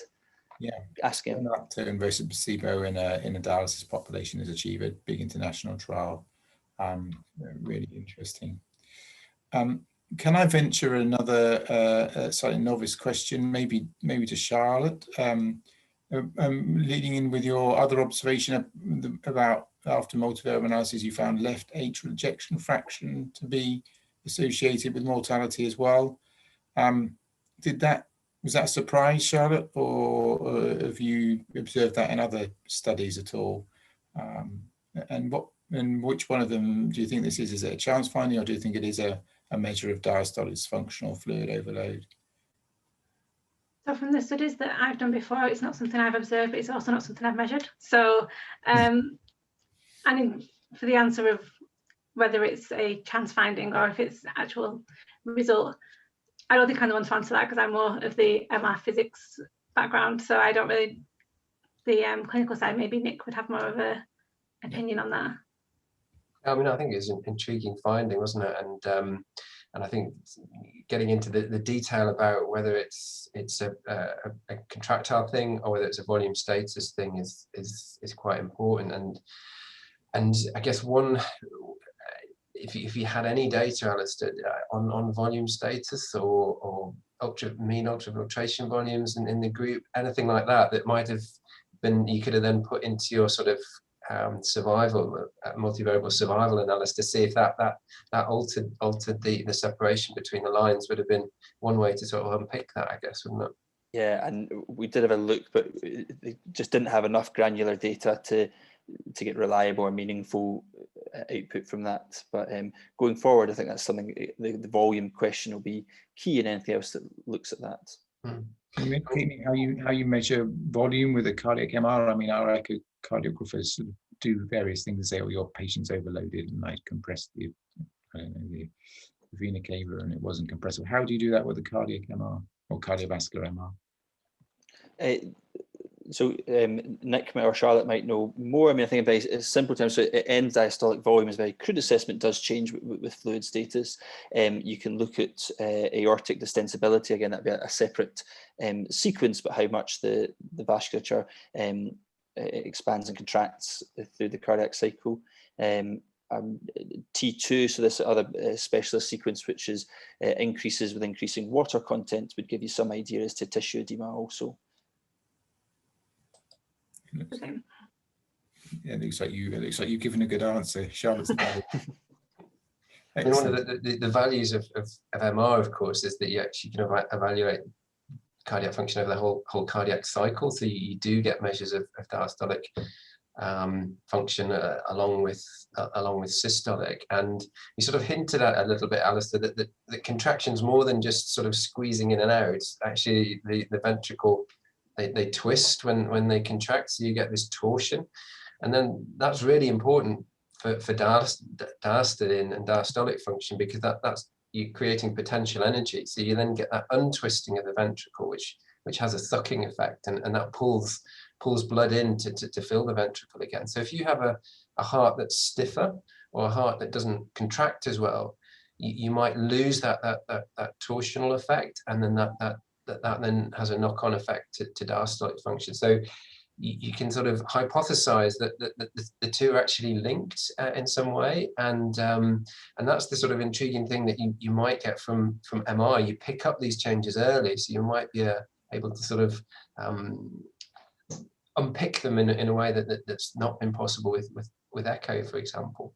B: asking.
A: Turn versus placebo in a dialysis population is Achieve, a big international trial. Really interesting. Can I venture another slightly novice question, maybe to Charlotte, leading in with your other observation about after multivariable analysis, you found left atrial rejection fraction to be associated with mortality as well. Was that a surprise, Charlotte, or have you observed that in other studies at all? And which one of them do you think this is? Is it a chance finding, or do you think it is a measure of diastolic dysfunctional fluid overload?
D: So from the studies that I've done before, it's not something I've observed, but it's also not something I've measured. So, and for the answer of whether it's a chance finding or if it's actual result, I don't think I'm the one to answer that because I'm more of the MR physics background. So I don't really, the clinical side, maybe Nick would have more of an opinion on that.
C: I mean, I think it's an intriguing finding, wasn't it? And I think getting into the detail about whether it's a contractile thing or whether it's a volume status thing is quite important. And I guess if you had any data, Alastair, on volume status or mean ultrafiltration volumes in the group, anything like that might have been, you could have then put into your sort of survival, multivariable survival analysis to see if that altered the separation between the lines. Would have been one way to sort of unpick that, I guess, wouldn't it?
B: Yeah, and we did have a look, but they just didn't have enough granular data to get reliable or meaningful output from that. But going forward, I think that's something, the volume question will be key in anything else that looks at that.
A: Can you repeat how you measure volume with a cardiac MR? I mean, our echocardiographers do various things to say, oh, your patient's overloaded and I compressed the vena cava and it wasn't compressible. How do you do that with a cardiac MR or cardiovascular MR?
B: So Nick or Charlotte might know more. I mean, I think in very simple terms, so end diastolic volume is a very crude assessment, does change with fluid status. You can look at aortic distensibility. Again, that'd be a separate sequence, but how much the vasculature expands and contracts through the cardiac cycle. T2, so this other specialist sequence, which is increases with increasing water content, would give you some idea as to tissue edema also.
A: Yeah, it looks like you've given a good answer, Charlotte's.
C: And one of the values of MR, of course, is that you actually can evaluate cardiac function over the whole cardiac cycle. So you do get measures of diastolic function along with systolic. And you sort of hinted at a little bit, Alastair, that contractions, more than just sort of squeezing in and out, actually the ventricle, they twist when they contract, so you get this torsion. And then that's really important for diastole and diastolic function, because that's you creating potential energy. So you then get that untwisting of the ventricle, which has a sucking effect, and that pulls blood in to fill the ventricle again. So if you have a heart that's stiffer, or a heart that doesn't contract as well, you might lose that torsional effect, and then that then has a knock-on effect to diastolic function. So you can sort of hypothesize that the two are actually linked in some way, and that's the sort of intriguing thing that you might get from MR. You pick up these changes early, so you might be able to sort of unpick them in a way that's not been possible with echo, for example.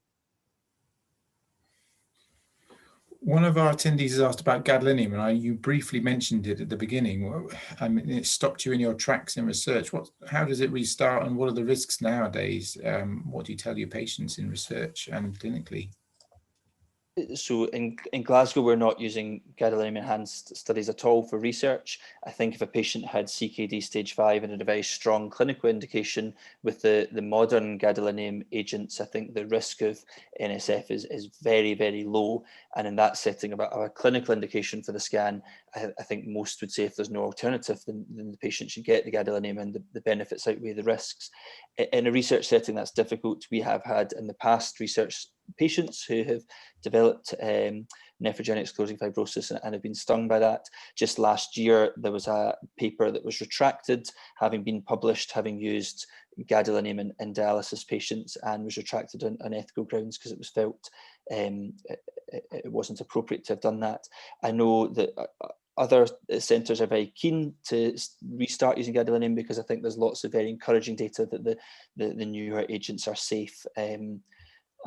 A: One of our attendees has asked about gadolinium, and you briefly mentioned it at the beginning. I mean, it stopped you in your tracks in research. How does it restart, and what are the risks nowadays? What do you tell your patients in research and clinically?
B: So in Glasgow, we're not using gadolinium enhanced studies at all for research. I think if a patient had CKD stage 5 and had a very strong clinical indication with the modern gadolinium agents, I think the risk of NSF is very, very low. And in that setting, about a clinical indication for the scan, I think most would say if there's no alternative, then the patient should get the gadolinium, and the benefits outweigh the risks. In a research setting, that's difficult. We have had in the past research patients who have developed nephrogenic sclerosing fibrosis and have been stung by that. Just last year, there was a paper that was retracted, having been published, having used gadolinium in dialysis patients, and was retracted on ethical grounds because it was felt it wasn't appropriate to have done that. I know that other centres are very keen to restart using gadolinium, because I think there's lots of very encouraging data that the newer agents are safe.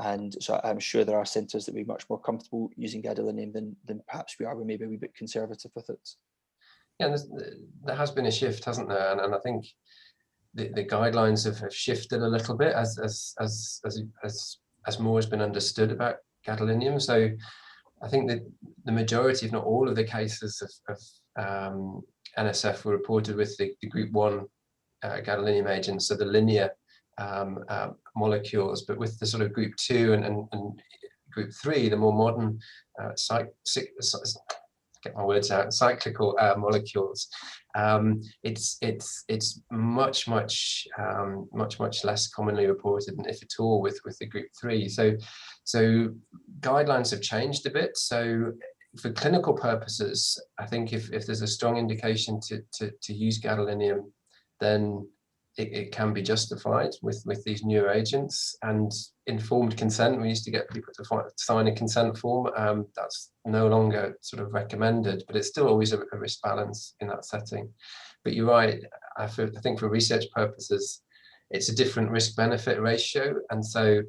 B: And so I'm sure there are centres that would be much more comfortable using gadolinium than perhaps we are. We may be a wee bit conservative with it.
C: Yeah, there has been a shift, hasn't there? And I think the guidelines have shifted a little bit as more has been understood about gadolinium. So I think that the majority, if not all, of the cases of NSF were reported with the group 1 gadolinium agents, so the linear molecules, but with the sort of group 2 and group 3, the more modern get my words out, cyclical molecules, it's much less commonly reported, if at all, with the group 3. So guidelines have changed a bit. So for clinical purposes, I think if there's a strong indication to use gadolinium, then it can be justified with these newer agents. And informed consent, we used to get people to sign a consent form. That's no longer sort of recommended, but it's still always a risk balance in that setting. But you're right, I think for research purposes, it's a different risk-benefit ratio. And so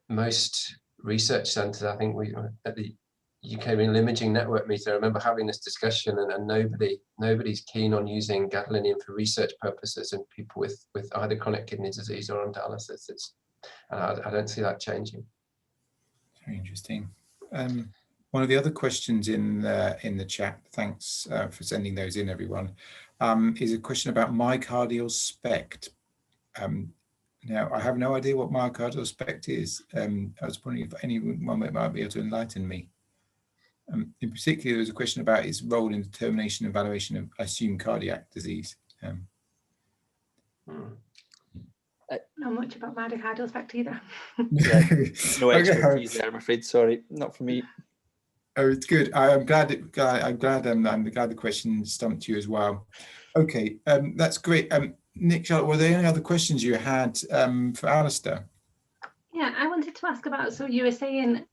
C: most research centres, I think we at the UK Renal Imaging Network meeting, I remember having this discussion, and nobody's keen on using gadolinium for research purposes in people with either chronic kidney disease or on dialysis. I don't see that changing.
A: Very interesting. One of the other questions in the chat, thanks for sending those in, everyone, is a question about myocardial SPECT. Now, I have no idea what myocardial SPECT is. I was wondering if anyone might be able to enlighten me. In particular, there was a question about its role in determination and evaluation of, I assume, cardiac disease.
D: Not much about myocardial SPECT either.
B: Yeah, no expertise there, I'm afraid. Sorry, not for me.
A: Oh, it's good. I'm glad the question stumped you as well. Okay, that's great. Nick, Charlotte, were there any other questions you had for Alastair?
D: Yeah, I wanted to ask about, so you were saying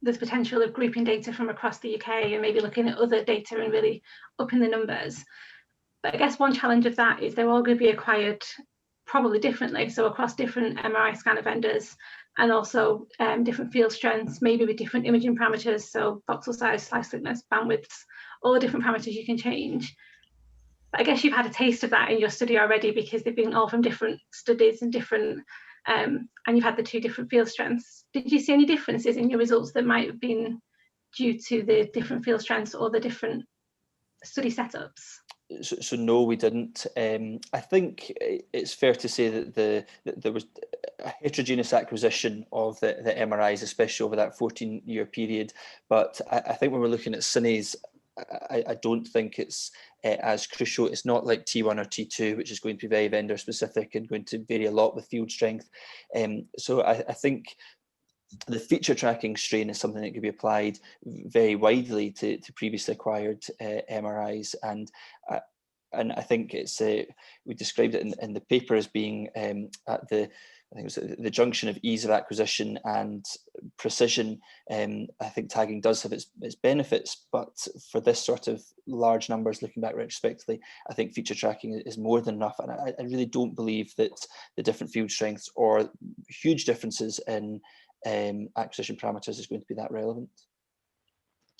D: there's potential of grouping data from across the UK and maybe looking at other data and really upping the numbers. But I guess one challenge of that is they're all going to be acquired probably differently, so across different MRI scanner vendors, and also different field strengths, maybe with different imaging parameters, so voxel size, slice thickness, bandwidths, all the different parameters you can change. But I guess you've had a taste of that in your study already, because they've been all from different studies and different, and you've had the 2 different field strengths. Did you see any differences in your results that might have been due to the different field strengths or the different study setups?
B: So no, we didn't. I think it's fair to say that there was a heterogeneous acquisition of the MRIs, especially over that 14-year period. But I think when we're looking at CINEs, I don't think it's as crucial. It's not like T1 or T2, which is going to be very vendor specific and going to vary a lot with field strength. So I think the feature tracking strain is something that could be applied very widely to previously acquired MRIs, and I think it's we described it in the paper as being at the, I think it was the junction of ease of acquisition and precision. I think tagging does have its benefits, but for this sort of large numbers, looking back retrospectively, I think feature tracking is more than enough. And I really don't believe that the different field strengths or huge differences in acquisition parameters is going to be that relevant.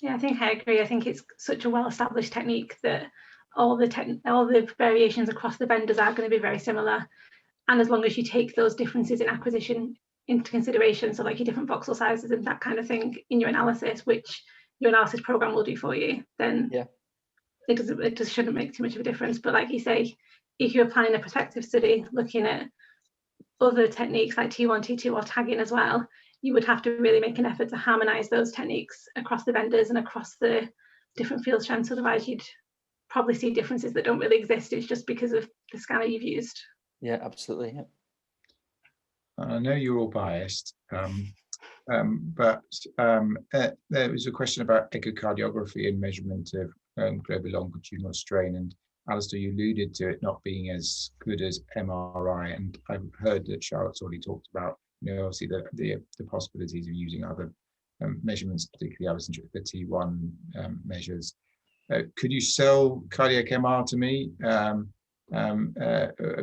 D: Yeah, I think I agree. I think it's such a well-established technique that all the variations across the vendors are going to be very similar. And as long as you take those differences in acquisition into consideration, so like your different voxel sizes and that kind of thing in your analysis, which your analysis program will do for you, then yeah, it just shouldn't make too much of a difference. But like you say, if you're planning a prospective study looking at other techniques like T1, T2 or tagging as well, you would have to really make an effort to harmonize those techniques across the vendors and across the different field strengths. Otherwise, you'd probably see differences that don't really exist. It's just because of the scanner you've used.
B: Yeah, absolutely. Yeah.
A: I know you're all biased, but there was a question about echocardiography and measurement of global longitudinal strain, and Alastair, you alluded to it not being as good as MRI, and I've heard that Charlotte's already talked about, obviously the possibilities of using other measurements, particularly I was interested in the T1 measures. Could you sell cardiac MR to me a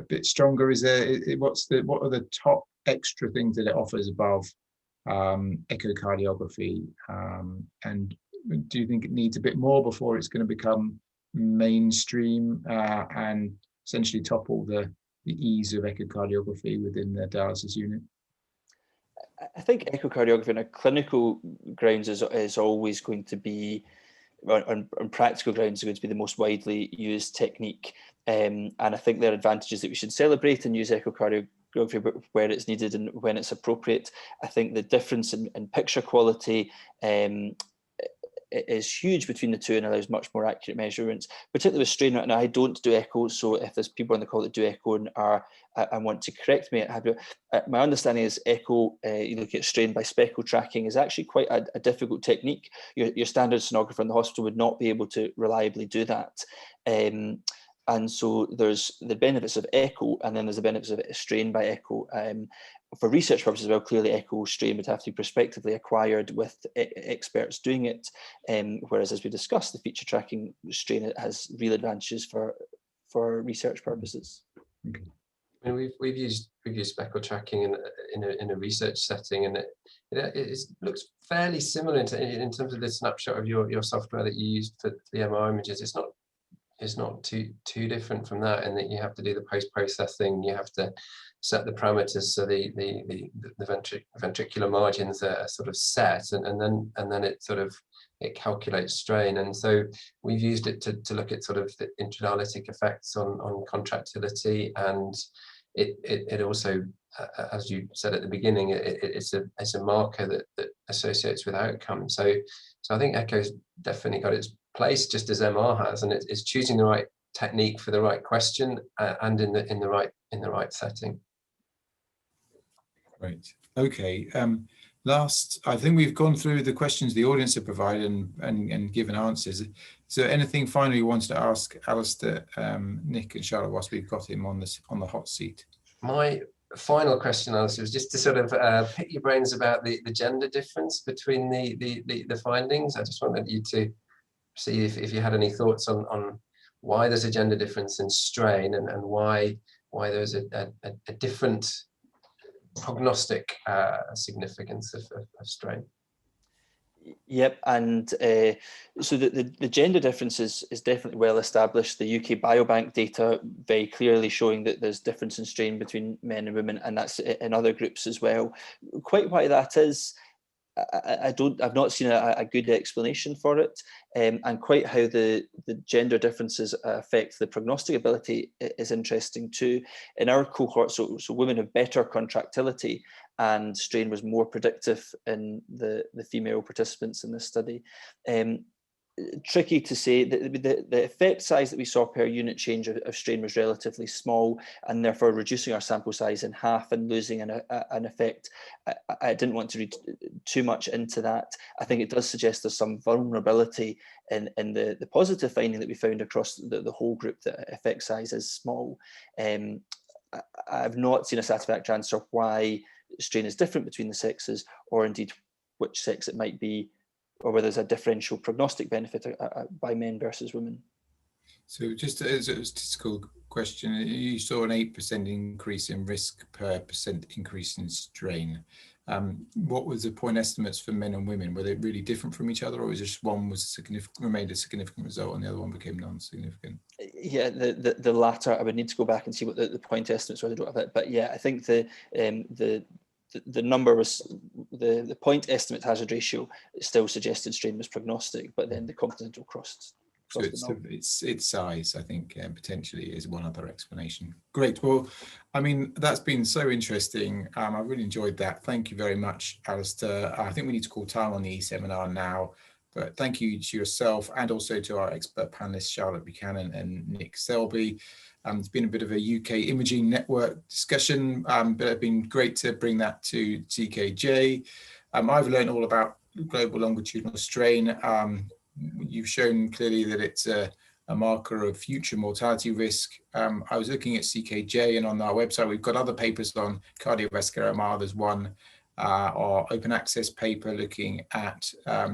A: bit stronger? Is there, what are the top extra things that it offers above echocardiography, and do you think it needs a bit more before it's going to become mainstream and essentially topple the ease of echocardiography within the dialysis unit?
B: I think echocardiography on a clinical grounds is always going to be, on practical grounds, is going to be the most widely used technique. And I think there are advantages that we should celebrate and use echocardiography where it's needed and when it's appropriate. I think the difference in picture quality is huge between the two and allows much more accurate measurements, particularly with strain. Right now, I don't do echo, so if there's people on the call that do echo and want to correct me, my understanding is echo, you look at strain by speckle tracking, is actually quite a difficult technique. Your standard sonographer in the hospital would not be able to reliably do that. And so there's the benefits of echo, and then there's the benefits of strain by echo. For research purposes, well, clearly echo strain would have to be prospectively acquired with experts doing it. Whereas, as we discussed, the feature tracking strain has real advantages for research purposes.
A: Okay.
C: I mean, we've used speckle tracking in a research setting, and it looks fairly similar in terms of the snapshot of your software that you used for the MR images. It's not too different from that, in that you have to do the post-processing, you have to set the parameters so the ventricular margins are sort of set, and then it calculates strain. And so we've used it to look at sort of the intradialytic effects on contractility, and it also, as you said at the beginning, it's a marker that associates with outcome. So I think echo's definitely got its place, just as MR has, and it's choosing the right technique for the right question and in the right setting.
A: Great. Okay. Last, I think we've gone through the questions the audience have provided and given answers. So anything finally you wanted to ask Alastair, Nick and Charlotte, whilst we've got him on the hot seat? My
C: final question, Alastair, was just to sort of pick your brains about the gender difference between the findings. I just wanted you to see if you had any thoughts on why there's a gender difference in strain, and why there's a different prognostic significance of strain.
B: Yep, and so the gender difference is definitely well established. The UK Biobank data very clearly showing that there's difference in strain between men and women, and that's in other groups as well. Quite why that is, I've not seen a good explanation for it, and quite how the gender differences affect the prognostic ability is interesting too. In our cohort, so women have better contractility, and strain was more predictive in the female participants in this study. Tricky to say. The effect size that we saw per unit change of strain was relatively small, and therefore reducing our sample size in half and losing an effect. I didn't want to read too much into that. I think it does suggest there's some vulnerability in the positive finding that we found across the whole group, that effect size is small. I've not seen a satisfactory answer why strain is different between the sexes, or indeed which sex it might be, or whether there's a differential prognostic benefit by men versus women. So
A: just as a statistical question, you saw an 8% increase in risk per percent increase in strain. What was the point estimates for men and women? Were they really different from each other, or was just one was remained a significant result and the other one became non-significant?
B: Yeah, the latter. I would need to go back and see what the point estimates were. I don't have it, but yeah, I think the number was the point estimate hazard ratio still suggested strain was prognostic, but then the confidence interval crossed.
A: So its size, I think, potentially is one other explanation. Great. Well, I mean, that's been so interesting. I really enjoyed that. Thank you very much, Alastair. I think we need to call time on the e-seminar now, but thank you to yourself and also to our expert panelists, Charlotte Buchanan and Nick Selby. It's been a bit of a UK imaging network discussion, but it's been great to bring that to CKJ. I've learned all about global longitudinal strain. You've shown clearly that it's a marker of future mortality risk. I was looking at CKJ, and on our website, we've got other papers on cardiovascular MR. There's one, our open access paper looking at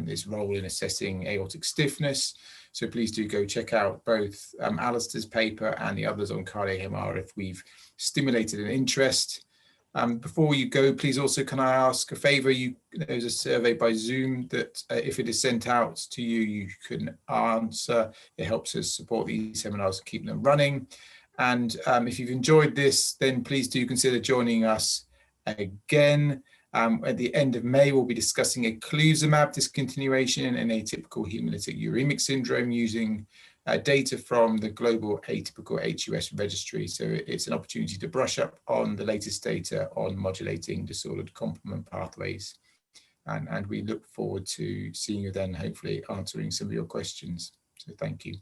A: its role in assessing aortic stiffness. So please do go check out both Alastair's paper and the others on cardiac MR if we've stimulated an interest. Before you go, please also, can I ask a favor? There's a survey by Zoom that if it is sent out to you, you can answer. It helps us support these seminars and keep them running. And if you've enjoyed this, then please do consider joining us again. At the end of May, we'll be discussing eculizumab discontinuation in atypical hemolytic uremic syndrome using data from the global atypical HUS registry. So it's an opportunity to brush up on the latest data on modulating disordered complement pathways. And we look forward to seeing you then, hopefully answering some of your questions. So thank you.